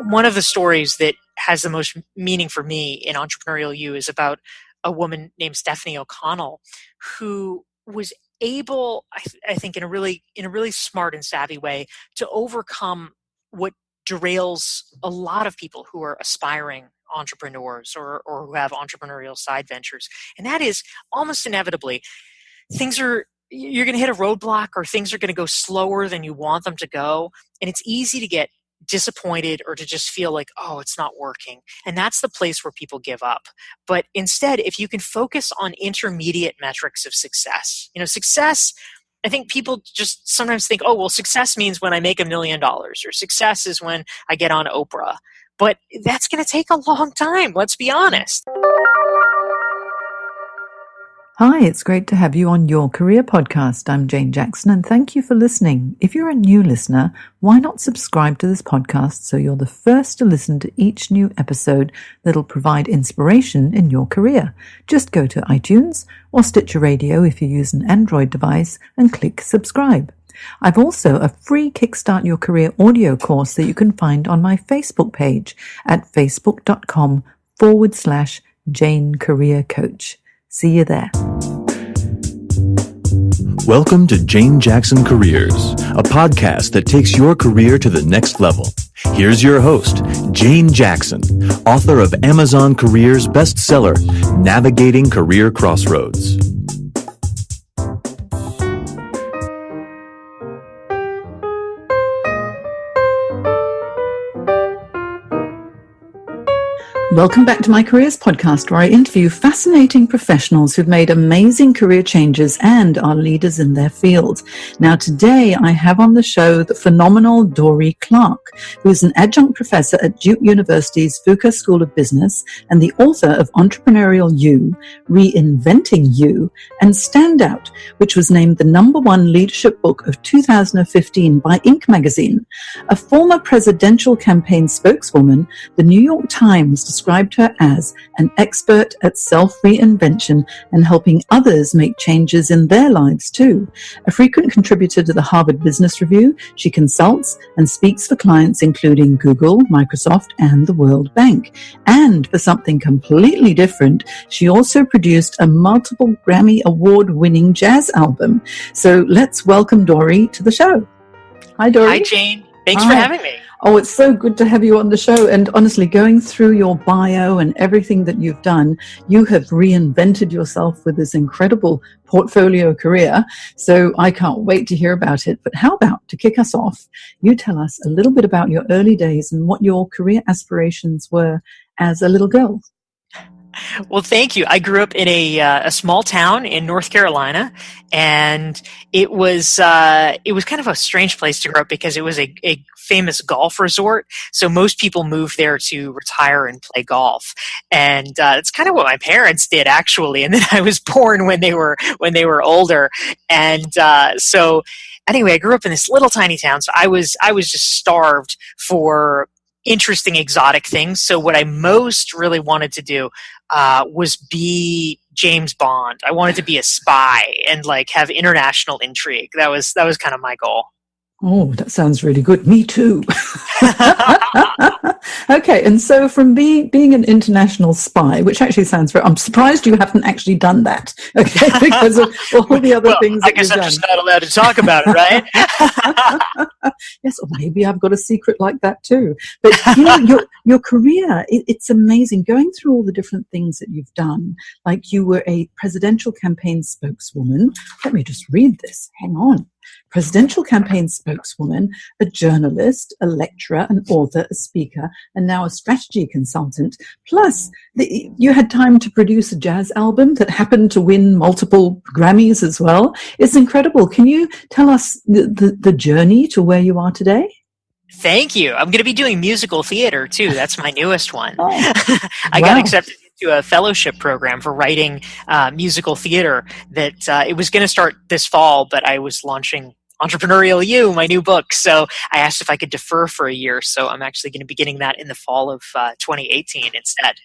one of the stories that has the most meaning for me in Entrepreneurial You is about a woman named Stephanie O'Connell, who was able, I think, in a really smart and savvy way, to overcome what derails a lot of people who are aspiring entrepreneurs or who have entrepreneurial side ventures. And that is almost inevitably you're going to hit a roadblock, or things are going to go slower than you want them to go. And it's easy to get disappointed or to just feel like, oh, it's not working. And that's the place where people give up. But instead, if you can focus on intermediate metrics of success, success, I think people just sometimes think, oh, well, success means when I make $1 million, or success is when I get on Oprah. But that's going to take a long time. Let's be honest. Hi, it's great to have you on Your Career Podcast. I'm Jane Jackson, and thank you for listening. If you're a new listener, why not subscribe to this podcast so you're the first to listen to each new episode that'll provide inspiration in your career? Just go to iTunes or Stitcher Radio if you use an Android device and click subscribe. I've also a free Kickstart Your Career audio course that you can find on my Facebook page at facebook.com/Jane Career Coach. See you there. Welcome to Jane Jackson Careers, a podcast that takes your career to the next level. Here's your host, Jane Jackson, author of Amazon Careers bestseller, Navigating Career Crossroads. Welcome back to my Careers Podcast, where I interview fascinating professionals who've made amazing career changes and are leaders in their field. Now, today I have on the show the phenomenal Dorie Clark, who is an adjunct professor at Duke University's Fuqua School of Business and the author of Entrepreneurial You, Reinventing You, and Stand Out, which was named the #1 leadership book of 2015 by Inc. magazine. A former presidential campaign spokeswoman, the New York Times described her as an expert at self-reinvention and helping others make changes in their lives too. A frequent contributor to the Harvard Business Review, she consults and speaks for clients including Google, Microsoft, and the World Bank. And for something completely different, she also produced a multiple Grammy award-winning jazz album. So let's welcome Dorie to the show. Hi, Dorie. Hi, Jane. Thanks for having me. Oh, it's so good to have you on the show. And honestly, going through your bio and everything that you've done, you have reinvented yourself with this incredible portfolio career. So I can't wait to hear about it. But how about, to kick us off, you tell us a little bit about your early days and what your career aspirations were as a little girl. Well, thank you. I grew up in a small town in North Carolina, and it was kind of a strange place to grow up because it was a famous golf resort. So most people moved there to retire and play golf, and it's kind of what my parents did actually. And then I was born when they were older, and so anyway, I grew up in this little tiny town. So I was just starved for interesting exotic things. So what I most really wanted to do was be James Bond. I wanted to be a spy and have international intrigue. That was kind of my goal. Oh, that sounds really good. Me too. Okay, and so from being an international spy, which actually sounds very, I'm surprised you haven't actually done that, okay, because of all the other things that I guess you've I'm done. just not allowed to talk about it, right? Yes, or maybe I've got a secret like that too. But your career, it's amazing going through all the different things that you've done. Like you were a presidential campaign spokeswoman. Let me just read this. Hang on. Presidential campaign spokeswoman, a journalist, a lecturer, an author, a speaker, and now a strategy consultant. Plus, you had time to produce a jazz album that happened to win multiple Grammys as well. It's incredible. Can you tell us the journey to where you are today? Thank you. I'm going to be doing musical theater too. That's my newest one. Oh, I got accepted into a fellowship program for writing musical theater that it was going to start this fall, but I was launching Entrepreneurial You, my new book. So I asked if I could defer for a year. So I'm actually going to be getting that in the fall of 2018 instead.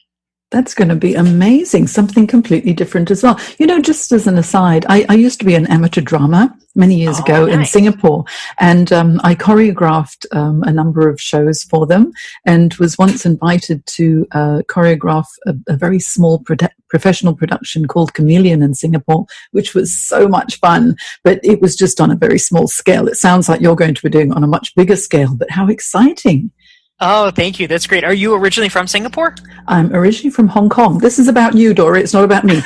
That's going to be amazing. Something completely different as well. Just as an aside, I used to be an amateur drummer many years Oh, ago in nice. Singapore, and I choreographed a number of shows for them, and was once invited to choreograph a very small professional production called Chameleon in Singapore, which was so much fun, but it was just on a very small scale. It sounds like you're going to be doing it on a much bigger scale, but how exciting. Oh, thank you. That's great. Are you originally from Singapore? I'm originally from Hong Kong. This is about you, Dorie. It's not about me.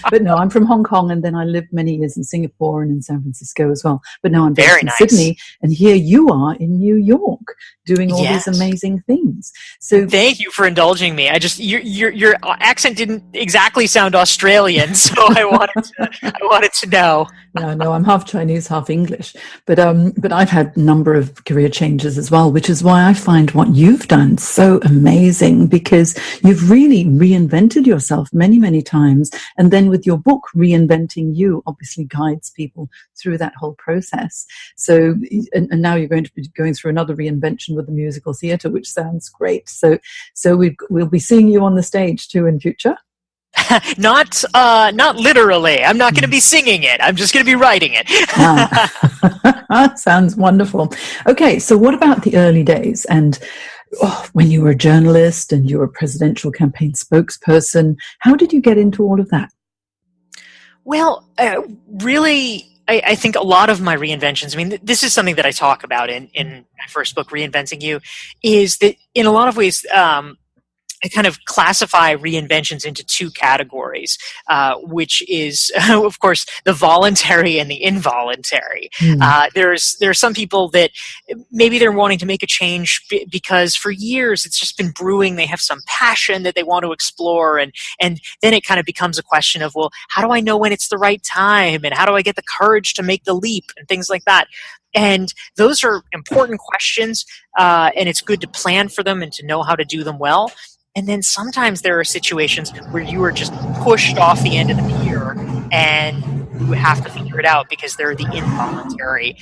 But no, I'm from Hong Kong, and then I lived many years in Singapore and in San Francisco as well. But now I'm based Very in nice. Sydney, and here you are in New York doing all these amazing things. So thank you for indulging me. Your accent didn't exactly sound Australian, so I wanted to know. No, I'm half Chinese, half English. But I've had a number of career changes as well, which is why I find what you've done so amazing, because you've really reinvented yourself many, many times. And then with your book, Reinventing You, obviously guides people through that whole process. So, and now you're going to be going through another reinvention with the musical theatre, which sounds great. So we'll be seeing you on the stage too in future. Not literally. I'm not going to be singing it. I'm just going to be writing it. Sounds wonderful. Okay, so what about the early days and when you were a journalist and you were a presidential campaign spokesperson? How did you get into all of that? Well, really, I think a lot of my reinventions, I mean, this is something that I talk about in my first book, Reinventing You, is that in a lot of ways, I kind of classify reinventions into two categories, which is, of course, the voluntary and the involuntary. There's some people that maybe they're wanting to make a change because for years it's just been brewing. They have some passion that they want to explore, and then it kind of becomes a question of, well, how do I know when it's the right time, and how do I get the courage to make the leap, and things like that. And those are important questions, and it's good to plan for them and to know how to do them well. And then sometimes there are situations where you are just pushed off the end of the pier and you have to figure it out because they're the involuntary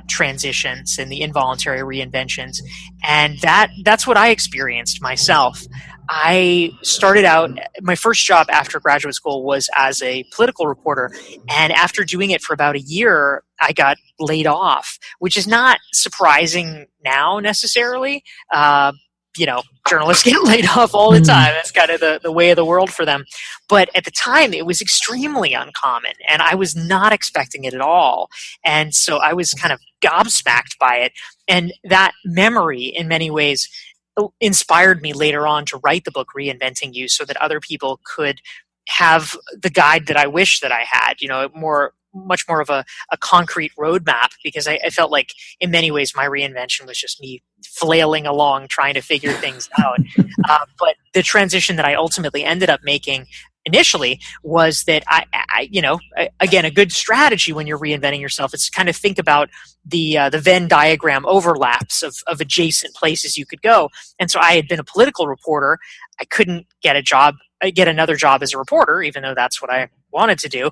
transitions and the involuntary reinventions. And that's what I experienced myself. I started out, my first job after graduate school was as a political reporter. And after doing it for about a year, I got laid off, which is not surprising now necessarily. Journalists get laid off all the time. That's kind of the way of the world for them. But at the time, it was extremely uncommon, and I was not expecting it at all. And so I was kind of gobsmacked by it. And that memory, in many ways, inspired me later on to write the book Reinventing You so that other people could have the guide that I wish that I had, much more of a concrete roadmap, because I felt like in many ways my reinvention was just me flailing along trying to figure things out. But the transition that I ultimately ended up making initially was that again, a good strategy when you're reinventing yourself is to kind of think about the Venn diagram overlaps of adjacent places you could go. And so I had been a political reporter. I couldn't get another job as a reporter, even though that's what I wanted to do.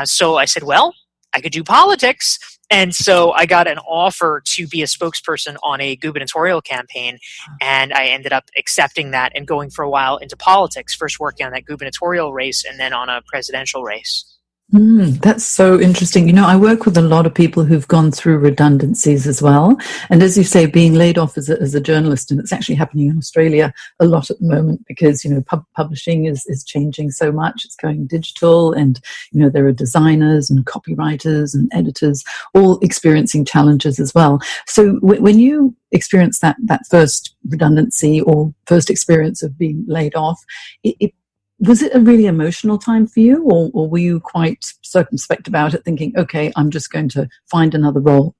So I said, well, I could do politics. And so I got an offer to be a spokesperson on a gubernatorial campaign, and I ended up accepting that and going for a while into politics, first working on that gubernatorial race and then on a presidential race. That's so interesting. I work with a lot of people who've gone through redundancies as well. And as you say, being laid off as a journalist, and it's actually happening in Australia a lot at the moment because, publishing is changing so much. It's going digital, and, there are designers and copywriters and editors all experiencing challenges as well. So when you experience that first redundancy or first experience of being laid off, was it a really emotional time for you, or were you quite circumspect about it, thinking, okay, I'm just going to find another role?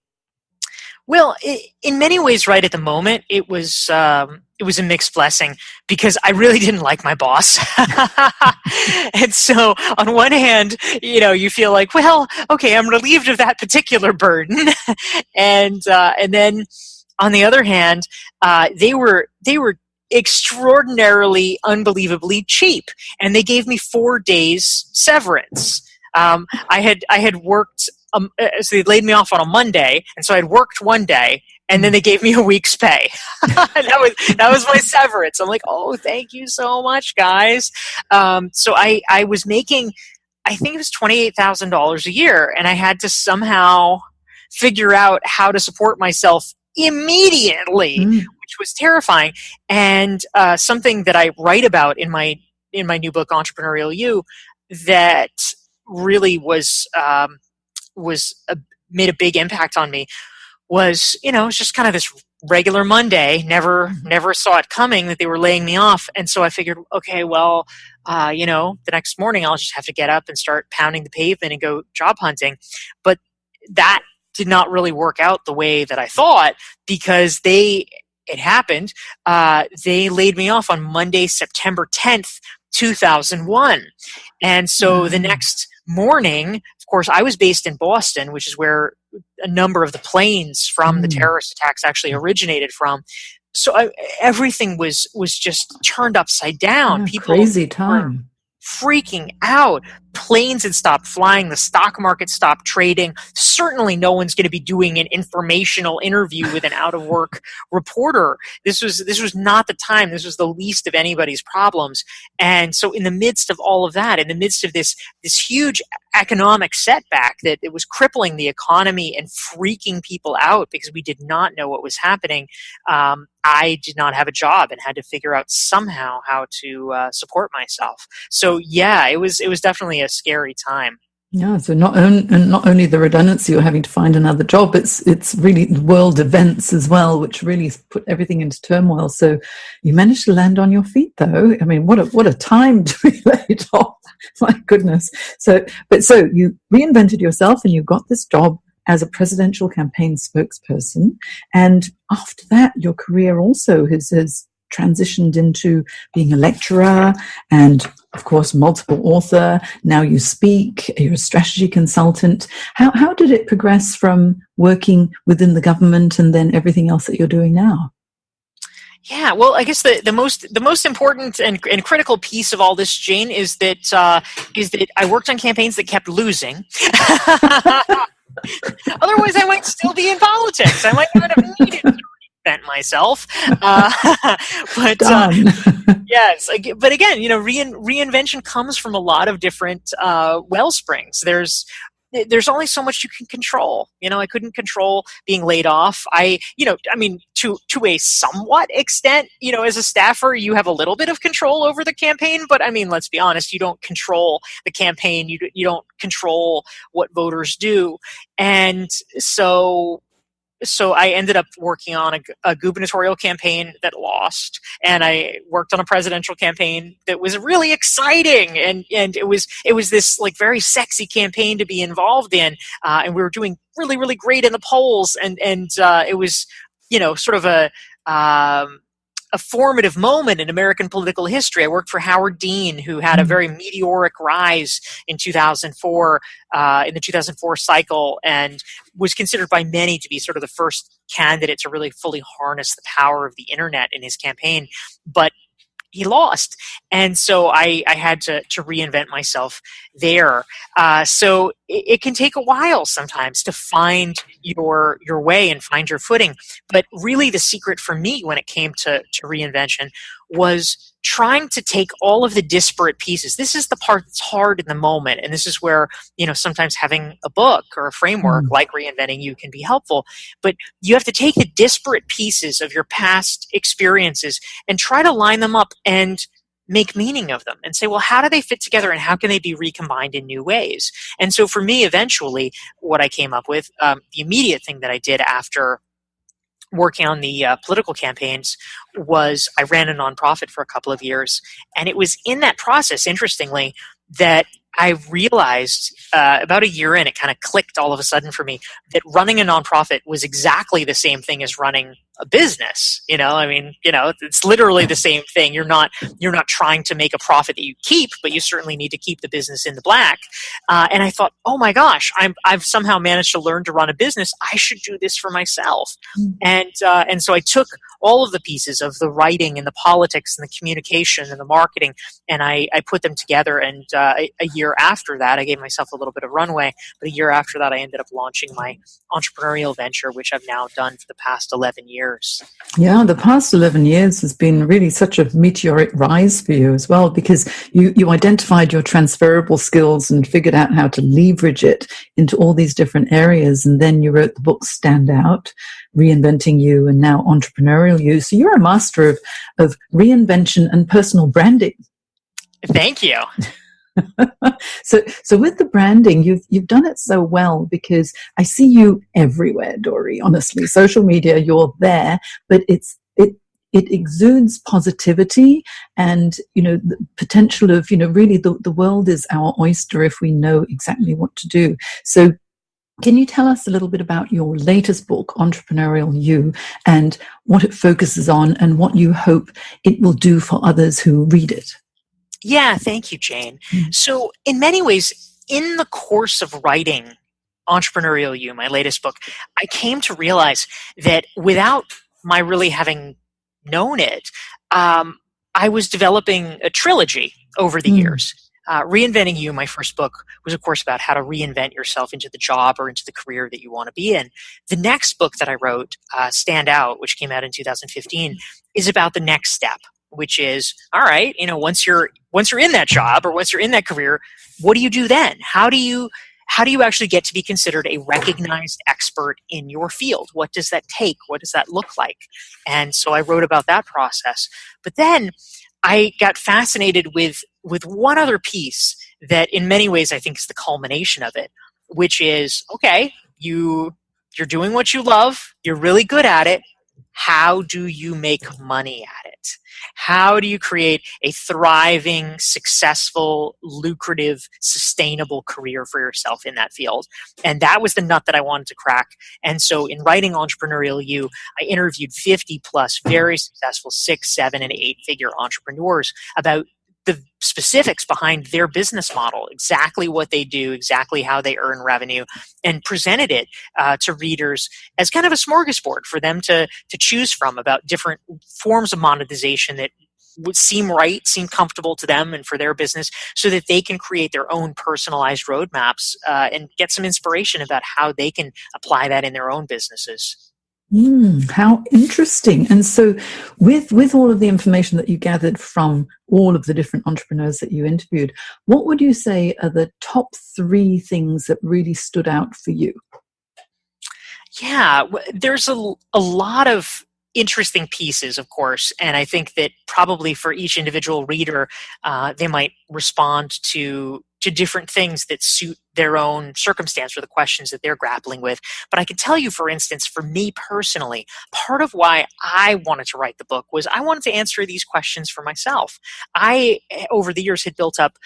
Well, in many ways, right at the moment, it was a mixed blessing because I really didn't like my boss. And so on one hand, you feel like, well, okay, I'm relieved of that particular burden. And then on the other hand, they were extraordinarily, unbelievably cheap, and they gave me 4 days severance. I had worked so they laid me off on a Monday, and so I'd worked one day, and then they gave me a week's pay. that was my severance. I'm like, oh, thank you so much, guys. So I was making, I think it was $28,000 a year, and I had to somehow figure out how to support myself immediately, which was terrifying. And something that I write about in my new book, Entrepreneurial You, that really made a big impact on me was, it's just kind of this regular Monday. Never saw it coming that they were laying me off. And so I figured, okay, well, the next morning I'll just have to get up and start pounding the pavement and go job hunting. But that did not really work out the way that I thought, because it happened. They laid me off on Monday, September 10th, 2001. And so the next morning, of course, I was based in Boston, which is where a number of the planes from the terrorist attacks actually originated from. So everything was just turned upside down. Yeah, people crazy time. Freaking out. Planes had stopped flying. The stock market stopped trading. Certainly no one's going to be doing an informational interview with an out-of-work reporter. This was not the time. This was the least of anybody's problems. And so in the midst of all of that, in the midst of this huge economic setback that it was crippling the economy and freaking people out because we did not know what was happening, I did not have a job and had to figure out somehow how to support myself. So yeah, it was definitely a scary time. Yeah, so not only the redundancy or having to find another job, it's really world events as well, which really put everything into turmoil. So you managed to land on your feet, though. I mean, what a time to be laid off. My goodness. So you reinvented yourself and you got this job as a presidential campaign spokesperson. And after that, your career also has transitioned into being a lecturer and, of course, multiple author. Now you speak, you're a strategy consultant. How did it progress from working within the government and then everything else that you're doing now? Yeah, well, I guess the most important and critical piece of all this, Jane, is that I worked on campaigns that kept losing. Otherwise, I might still be in politics. I might not have needed to reinvent myself. Yes. But again, reinvention comes from a lot of different well springs. There's only so much you can control. I couldn't control being laid off. To a somewhat extent, as a staffer, you have a little bit of control over the campaign, but let's be honest, you don't control the campaign. You don't control what voters do. And so I ended up working on a gubernatorial campaign that lost, and I worked on a presidential campaign that was really exciting, and it was this like very sexy campaign to be involved in, and we were doing really, really great in the polls, and it was sort of a formative moment in American political history. I worked for Howard Dean, who had a very meteoric rise in 2004, in the 2004 cycle, and was considered by many to be sort of the first candidate to really fully harness the power of the internet in his campaign. But he lost. And so I had to reinvent myself there. So it can take a while sometimes to find your way and find your footing. But really the secret for me when it came to reinvention was trying to take all of the disparate pieces. This is the part that's hard in the moment. And this is where, sometimes having a book or a framework like Reinventing You can be helpful. But you have to take the disparate pieces of your past experiences and try to line them up and make meaning of them and say, well, how do they fit together and how can they be recombined in new ways? And so for me, eventually, what I came up with, the immediate thing that I did after working on the political campaigns was I ran a nonprofit for a couple of years. And it was in that process, interestingly, that I realized about a year in, it kind of clicked all of a sudden for me that running a nonprofit was exactly the same thing as running a business. It's literally the same thing. You're not trying to make a profit that you keep, but you certainly need to keep the business in the black. And I thought, oh my gosh, I've somehow managed to learn to run a business. I should do this for myself. And so I took all of the pieces of the writing and the politics and the communication and the marketing, and I put them together. And a year year after that, I gave myself a little bit of runway, but a year after that, I ended up launching my entrepreneurial venture, which I've now done for the past 11 years. Yeah, the past 11 years has been really such a meteoric rise for you as well, because you identified your transferable skills and figured out how to leverage it into all these different areas. And then you wrote the book Stand Out, Reinventing You, and now Entrepreneurial You. So you're a master of reinvention and personal branding. Thank you. So with the branding, you've done it so well, because I see you everywhere, Dorie. Honestly, social media, you're there, but it exudes positivity and, the potential of, really the world is our oyster if we know exactly what to do. So can you tell us a little bit about your latest book, Entrepreneurial You, and what it focuses on and what you hope it will do for others who read it? Yeah, thank you, Jane. So in many ways, in the course of writing Entrepreneurial You, my latest book, I came to realize that without my really having known it, I was developing a trilogy over the years. Reinventing You, my first book, was of course about how to reinvent yourself into the job or into the career that you want to be in. The next book that I wrote, Stand Out, which came out in 2015, is about the next step, which is, all right, once you're in that job or once you're in that career, what do you do then? How do you actually get to be considered a recognized expert in your field? What does that take? What does that look like? And so I wrote about that process. But then I got fascinated with one other piece that in many ways I think is the culmination of it, which is, okay, you're doing what you love, you're really good at it. How do you make money at it? How do you create a thriving, successful, lucrative, sustainable career for yourself in that field? And that was the nut that I wanted to crack. And so in writing Entrepreneurial You, I interviewed 50 plus very successful 6, 7, and 8-figure entrepreneurs about the specifics behind their business model, exactly what they do, exactly how they earn revenue, and presented it to readers as kind of a smorgasbord for them to choose from about different forms of monetization that would seem right, seem comfortable to them and for their business, so that they can create their own personalized roadmaps and get some inspiration about how they can apply that in their own businesses. How interesting. And so with all of the information that you gathered from all of the different entrepreneurs that you interviewed, what would you say are the top 3 things that really stood out for you? Yeah, there's a lot of interesting pieces, of course, and I think that probably for each individual reader, they might respond to different things that suit their own circumstance or the questions that they're grappling with. But I can tell you, for instance, for me personally, part of why I wanted to write the book was I wanted to answer these questions for myself. I, over the years, had built up,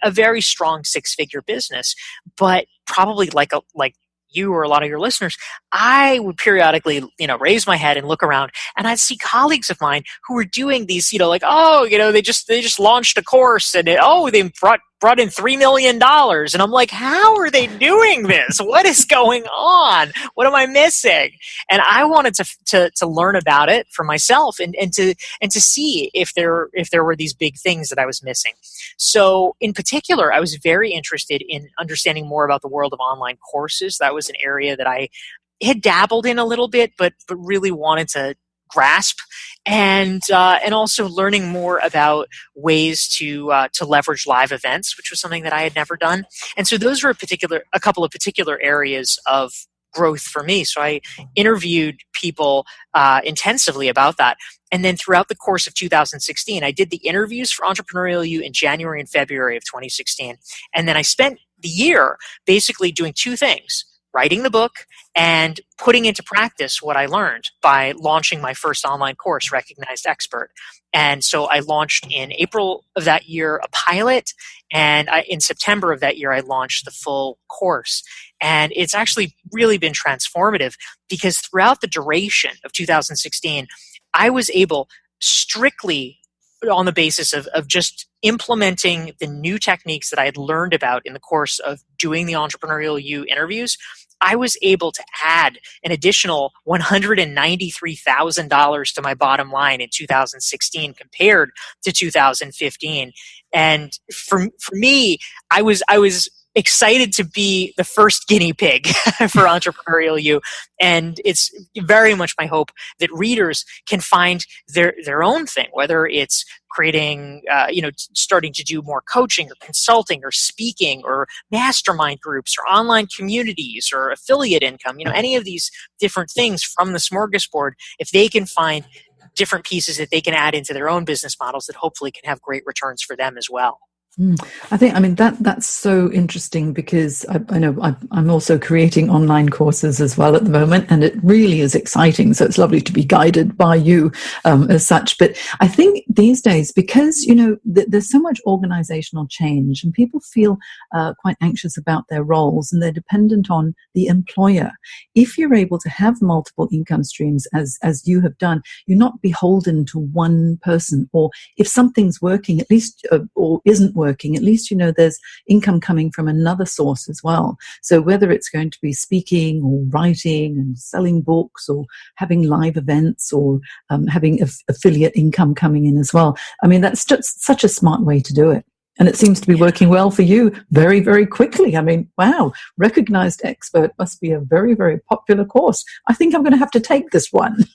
a very strong 6-figure business, but probably like you or a lot of your listeners, I would periodically, raise my head and look around, and I'd see colleagues of mine who were doing these, they just launched a course and they brought in $3 million. And I'm like, how are they doing this? What is going on? What am I missing? And I wanted to learn about it for myself and to see if there were these big things that I was missing. So in particular, I was very interested in understanding more about the world of online courses. That was an area that I had dabbled in a little bit, but really wanted to grasp, and also learning more about ways to leverage live events, which was something that I had never done. And so those were a couple of particular areas of growth for me. So I interviewed people intensively about that. And then throughout the course of 2016, I did the interviews for Entrepreneurial You in January and February of 2016. And then I spent the year basically doing 2 things: writing the book and putting into practice what I learned by launching my first online course, Recognized Expert. And so I launched in April of that year a pilot, and in September of that year, I launched the full course. And it's actually really been transformative, because throughout the duration of 2016, I was able, strictly on the basis of just implementing the new techniques that I had learned about in the course of doing the Entrepreneurial You interviews, I was able to add an additional $193,000 to my bottom line in 2016 compared to 2015. And for me, I was excited to be the first guinea pig for Entrepreneurial You. And it's very much my hope that readers can find their own thing, whether it's creating, starting to do more coaching or consulting or speaking or mastermind groups or online communities or affiliate income, any of these different things from the smorgasbord. If they can find different pieces that they can add into their own business models that hopefully can have great returns for them as well. That's so interesting, because I know I'm also creating online courses as well at the moment, and it really is exciting. So it's lovely to be guided by you as such. But I think these days, because, there's so much organizational change and people feel quite anxious about their roles and they're dependent on the employer. If you're able to have multiple income streams, as you have done, you're not beholden to one person. Or if something's working, at least, or isn't working, at least there's income coming from another source as well. So whether it's going to be speaking or writing and selling books or having live events or having affiliate income coming in as well, that's just such a smart way to do it. And it seems to be working well for you very, very quickly. Wow, recognized expert must be a very, very popular course. I think I'm going to have to take this one.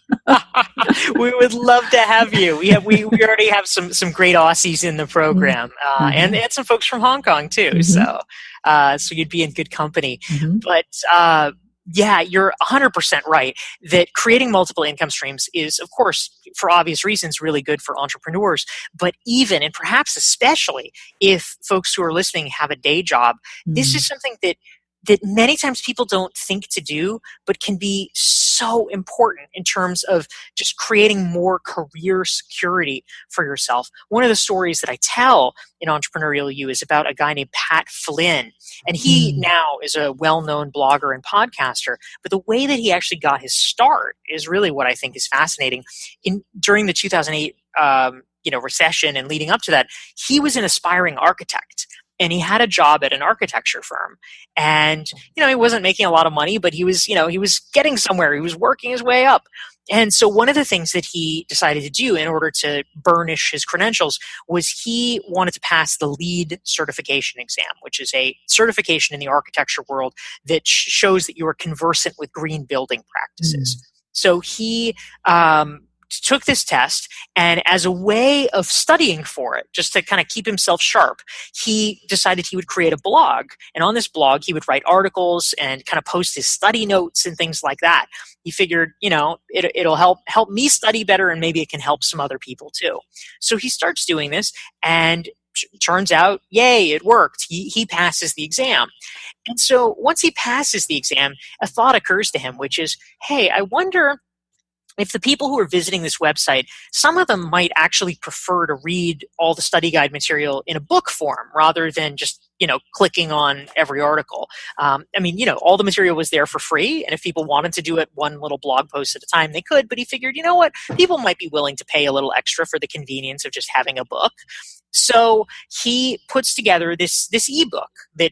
We would love to have you. We already have some great Aussies in the program, and some folks from Hong Kong too. So you'd be in good company. But yeah, you're 100% right that creating multiple income streams is, of course, for obvious reasons, really good for entrepreneurs. But even, and perhaps especially, if folks who are listening have a day job, this is something that many times people don't think to do, but can be so important in terms of just creating more career security for yourself. One of the stories that I tell in Entrepreneurial You is about a guy named Pat Flynn. And he now is a well-known blogger and podcaster. But the way that he actually got his start is really what I think is fascinating. During the 2008 recession and leading up to that, he was an aspiring architect. And he had a job at an architecture firm. And, he wasn't making a lot of money, but he was getting somewhere. He was working his way up. And so one of the things that he decided to do in order to burnish his credentials was he wanted to pass the LEED certification exam, which is a certification in the architecture world that shows that you are conversant with green building practices. So he took this test, and as a way of studying for it, just to kind of keep himself sharp, he decided he would create a blog. And on this blog, he would write articles and kind of post his study notes and things like that. He figured, it'll help me study better, and maybe it can help some other people too. So he starts doing this, and turns out, yay, it worked. He passes the exam. And so once he passes the exam, a thought occurs to him, which is, hey, I wonder if the people who are visiting this website, some of them might actually prefer to read all the study guide material in a book form rather than just, clicking on every article. All the material was there for free. And if people wanted to do it one little blog post at a time, they could. But he figured, you know what? People might be willing to pay a little extra for the convenience of just having a book. So he puts together this ebook that,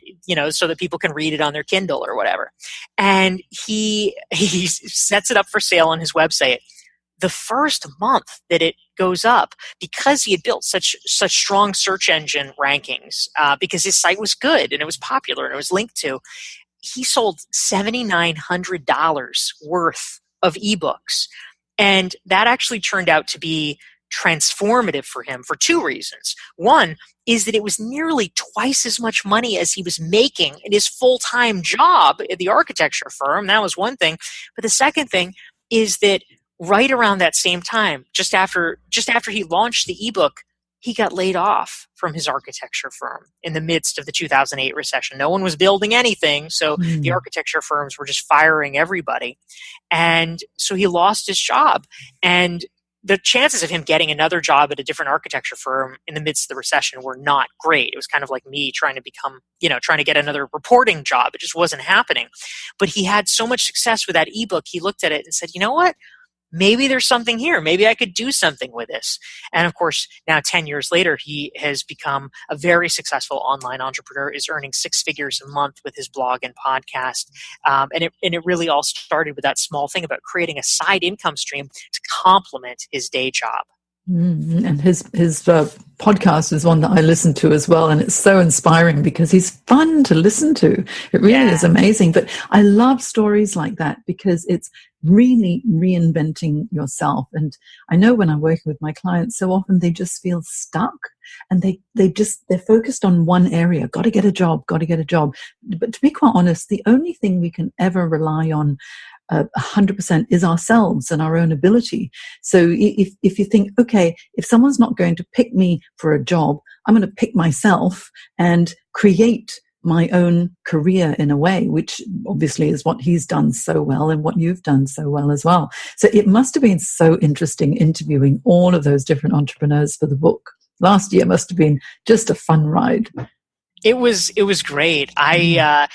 so that people can read it on their Kindle or whatever. And he sets it up for sale on his website. The first month that it goes up, because he had built such strong search engine rankings, because his site was good and it was popular and it was linked to, he sold $7,900 worth of ebooks. And that actually turned out to be transformative for him for two reasons. One is that it was nearly twice as much money as he was making in his full-time job at the architecture firm. That was one thing. But the second thing is that right around that same time, just after he launched the ebook, he got laid off from his architecture firm in the midst of the 2008 recession. No one was building anything, so the architecture firms were just firing everybody. And so he lost his job. And the chances of him getting another job at a different architecture firm in the midst of the recession were not great. It was kind of like me trying to get another reporting job. It just wasn't happening. But he had so much success with that ebook, he looked at it and said, you know what? maybe there's something here. Maybe I could do something with this. And of course, now 10 years later, he has become a very successful online entrepreneur, is earning six figures a month with his blog and podcast. And it really all started with that small thing about creating a side income stream to complement his day job. And his podcast is one that I listen to as well, and it's so inspiring because he's fun to listen to. It really is amazing. But I love stories like that because it's really reinventing yourself. And I know when I'm working with my clients, so often they just feel stuck, and they're focused on one area. Got to get a job. But to be quite honest, the only thing we can ever rely on 100% is ourselves and our own ability. So if you think, okay, if someone's not going to pick me for a job, I'm going to pick myself and create my own career in a way, which obviously is what he's done so well and what you've done so well as well. So it must have been so interesting interviewing all of those different entrepreneurs for the book. Last year must have been just a fun ride. It was great. I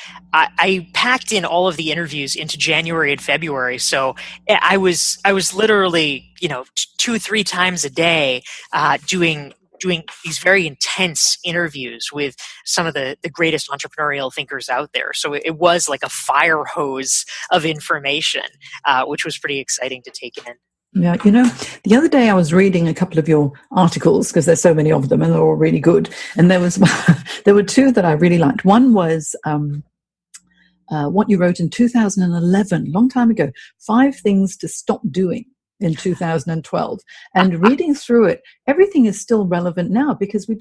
packed in all of the interviews into January and February, so I was literally 2-3 times a day doing these very intense interviews with some of the greatest entrepreneurial thinkers out there. So it was like a fire hose of information, which was pretty exciting to take in. Yeah, the other day I was reading a couple of your articles because there's so many of them and they're all really good. And there were two that I really liked. One was what you wrote in 2011, long time ago, 5 things to stop doing in 2012. And reading through it, everything is still relevant now because we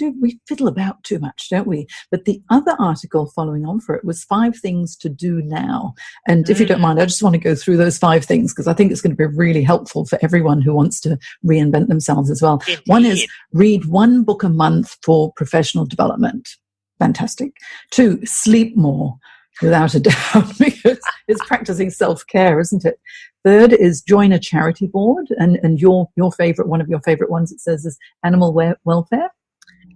fiddle about too much, don't we? But the other article following on for it was 5 things to do now. And if you don't mind, I just want to go through those 5 things because I think it's going to be really helpful for everyone who wants to reinvent themselves as well. Indeed. One is read 1 book a month for professional development. Fantastic. 2, sleep more. Without a doubt, because it's practicing self-care, isn't it? 3rd is join a charity board, and your favorite, one of your favorite ones, it says, is animal welfare.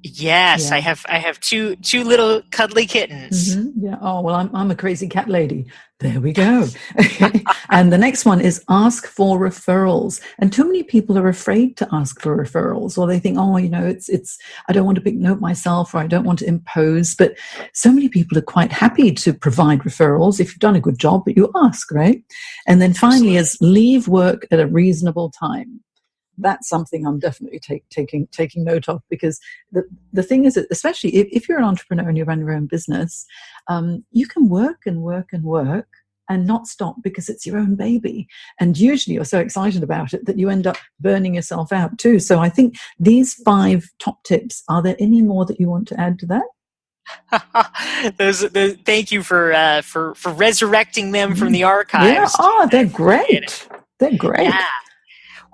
Yes, yeah. I have two little cuddly kittens. Mm-hmm. Yeah. Oh well, I'm a crazy cat lady. There we go. And the next one is ask for referrals. And too many people are afraid to ask for referrals, or they think, oh, it's I don't want to big note myself, or I don't want to impose. But so many people are quite happy to provide referrals if you've done a good job, but you ask, right? And then finally is leave work at a reasonable time. That's something I'm definitely taking note of, because the thing is that especially if you're an entrepreneur and you run your own business, you can work and work and work and not stop because it's your own baby. And usually you're so excited about it that you end up burning yourself out too. So I think these 5 top tips, are there any more that you want to add to that? Thank you for resurrecting them from the archives. Yeah, they're great. They're great. Yeah.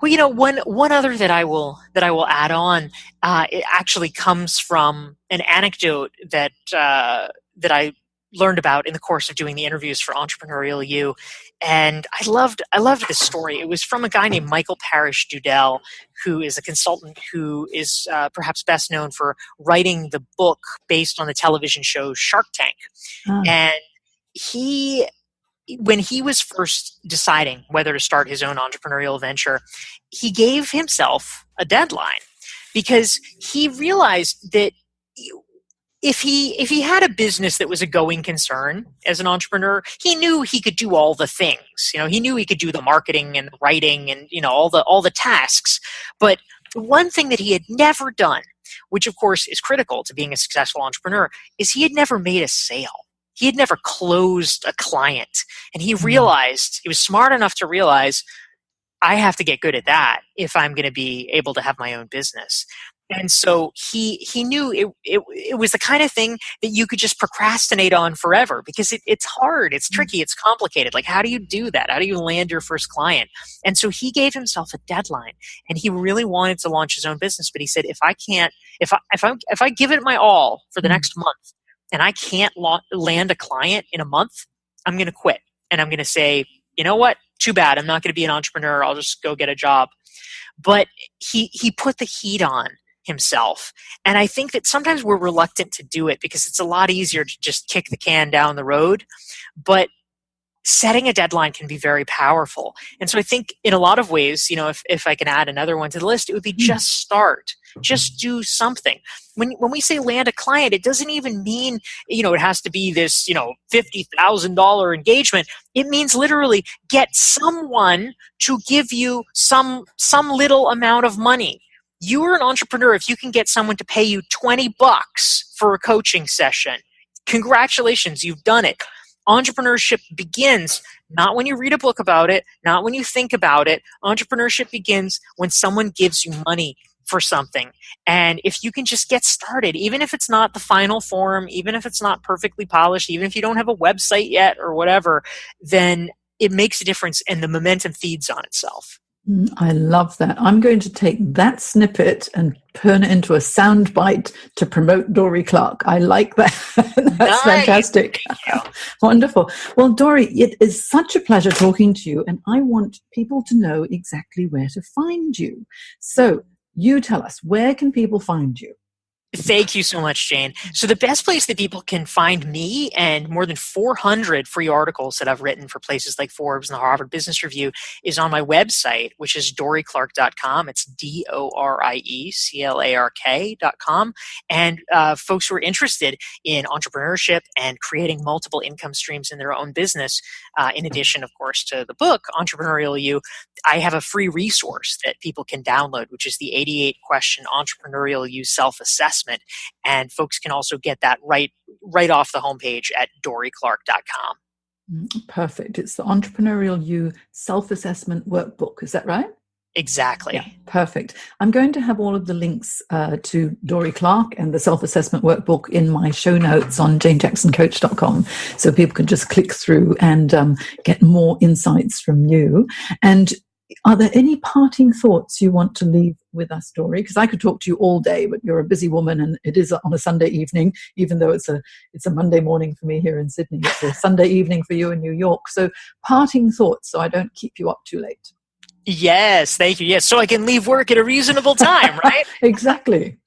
Well, one other that I will add on, it actually comes from an anecdote that I learned about in the course of doing the interviews for Entrepreneurial You, and I loved this story. It was from a guy named Michael Parrish Dudell, who is a consultant who is perhaps best known for writing the book based on the television show Shark Tank, and when he was first deciding whether to start his own entrepreneurial venture, he gave himself a deadline because he realized that if he had a business that was a going concern as an entrepreneur, he knew he could do all the things. He knew he could do the marketing and the writing and all the tasks. But one thing that he had never done, which of course is critical to being a successful entrepreneur, is he had never made a sale. He had never closed a client, and he realized, he was smart enough to realize, I have to get good at that if I'm going to be able to have my own business. And so he knew it was the kind of thing that you could just procrastinate on forever because it's hard, it's tricky, it's complicated. Like, how do you do that? How do you land your first client? And so he gave himself a deadline, and he really wanted to launch his own business. But he said, if I give it my all for the next month, and I can't land a client in a month, I'm going to quit. And I'm going to say, you know what? Too bad. I'm not going to be an entrepreneur. I'll just go get a job. But he put the heat on himself. And I think that sometimes we're reluctant to do it because it's a lot easier to just kick the can down the road. But setting a deadline can be very powerful. And so I think in a lot of ways, if I can add another one to the list, it would be just start. Just do something. When we say land a client, it doesn't even mean, it has to be this, $50,000 engagement. It means literally get someone to give you some little amount of money. You're an entrepreneur if you can get someone to pay you $20 for a coaching session. Congratulations, you've done it. Entrepreneurship begins not when you read a book about it, not when you think about it. Entrepreneurship begins when someone gives you money for something. And if you can just get started, even if it's not the final form, even if it's not perfectly polished, even if you don't have a website yet or whatever, then it makes a difference and the momentum feeds on itself. I love that. I'm going to take that snippet and turn it into a sound bite to promote Dorie Clark. I like that. That's nice. Fantastic. Wonderful. Well, Dorie, it is such a pleasure talking to you, and I want people to know exactly where to find you. So you tell us, where can people find you? Thank you so much, Jane. So the best place that people can find me and more than 400 free articles that I've written for places like Forbes and the Harvard Business Review is on my website, which is dorieclark.com. It's DORIECLARK.com. And folks who are interested in entrepreneurship and creating multiple income streams in their own business, in addition, of course, to the book, Entrepreneurial You, I have a free resource that people can download, which is the 88-question Entrepreneurial You self-assessment. And folks can also get that right off the homepage at dorieclark.com. Perfect. It's the Entrepreneurial You self-assessment workbook. Is that right? Exactly. Yeah, perfect. I'm going to have all of the links to Dorie Clark and the self-assessment workbook in my show notes on janejacksoncoach.com, so people can just click through and get more insights from you. And are there any parting thoughts you want to leave with us, Dorie? Because I could talk to you all day, but you're a busy woman, and it is on a Sunday evening, even though it's a Monday morning for me here in Sydney. It's a Sunday evening for you in New York. So parting thoughts, so I don't keep you up too late. Yes, thank you. Yes, so I can leave work at a reasonable time, right? Exactly.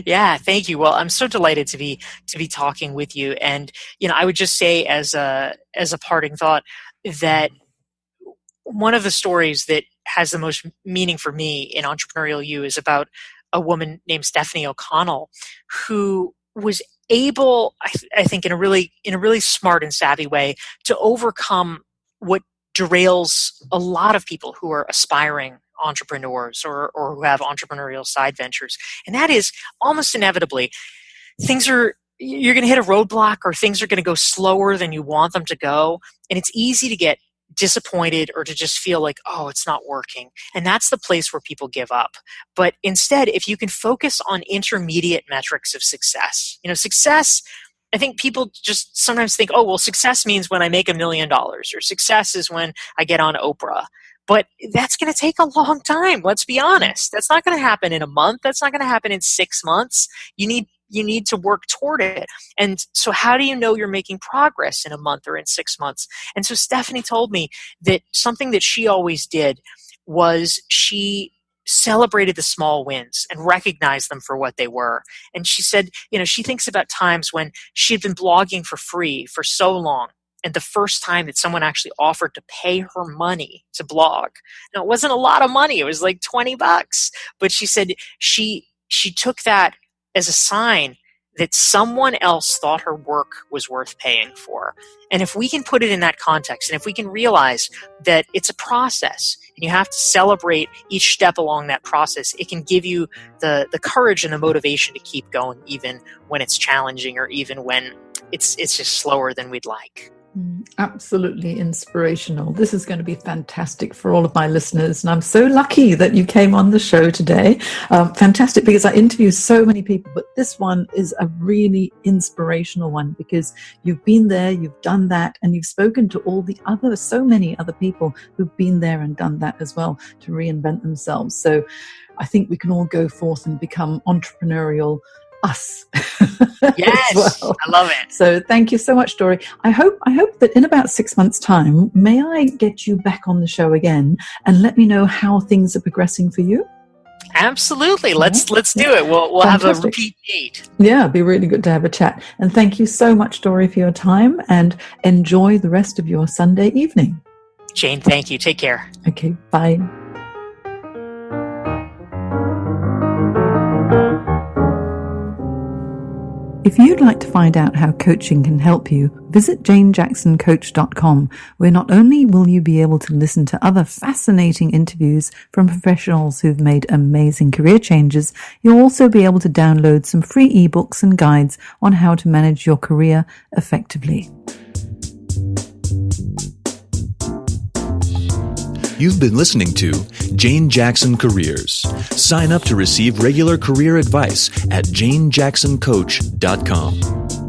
Yeah, thank you. Well, I'm so delighted to be talking with you, and I would just say as a parting thought that one of the stories that has the most meaning for me in Entrepreneurial You is about a woman named Stephanie O'Connell, who was able, I think, in a really smart and savvy way, to overcome what derails a lot of people who are aspiring entrepreneurs or who have entrepreneurial side ventures. And that is almost inevitably you're going to hit a roadblock, or things are going to go slower than you want them to go. And it's easy to get disappointed or to just feel like, oh, it's not working. And that's the place where people give up. But instead, if you can focus on intermediate metrics of success, success, I think people just sometimes think, oh, well, success means when I make $1 million, or success is when I get on Oprah. But that's going to take a long time. Let's be honest. That's not going to happen in a month. That's not going to happen in 6 months. You need to work toward it. And so how do you know you're making progress in a month or in 6 months? And so Stephanie told me that something that she always did was she celebrated the small wins and recognized them for what they were. And she said, she thinks about times when she had been blogging for free for so long, and the first time that someone actually offered to pay her money to blog. Now, it wasn't a lot of money. It was like $20. But she said she took that as a sign that someone else thought her work was worth paying for. And if we can put it in that context, and if we can realize that it's a process, and you have to celebrate each step along that process, it can give you the courage and the motivation to keep going, even when it's challenging, or even when it's just slower than we'd like. Absolutely inspirational. This is going to be fantastic for all of my listeners. And I'm so lucky that you came on the show today. Fantastic, because I interview so many people, but this one is a really inspirational one, because you've been there, you've done that, and you've spoken to so many other people who've been there and done that as well to reinvent themselves. So I think we can all go forth and become entrepreneurial us. Yes, well. I love it. So thank you so much, Dorie. I hope that in about 6 months' time, may I get you back on the show again and let me know how things are progressing for you? Absolutely. Let's do it. We'll have a repeat date. Yeah, it'd be really good to have a chat. And thank you so much, Dorie, for your time, and enjoy the rest of your Sunday evening. Jane, thank you. Take care. Okay, bye. If you'd like to find out how coaching can help you, visit janejacksoncoach.com, where not only will you be able to listen to other fascinating interviews from professionals who've made amazing career changes, you'll also be able to download some free ebooks and guides on how to manage your career effectively. You've been listening to Jane Jackson Careers. Sign up to receive regular career advice at janejacksoncoach.com.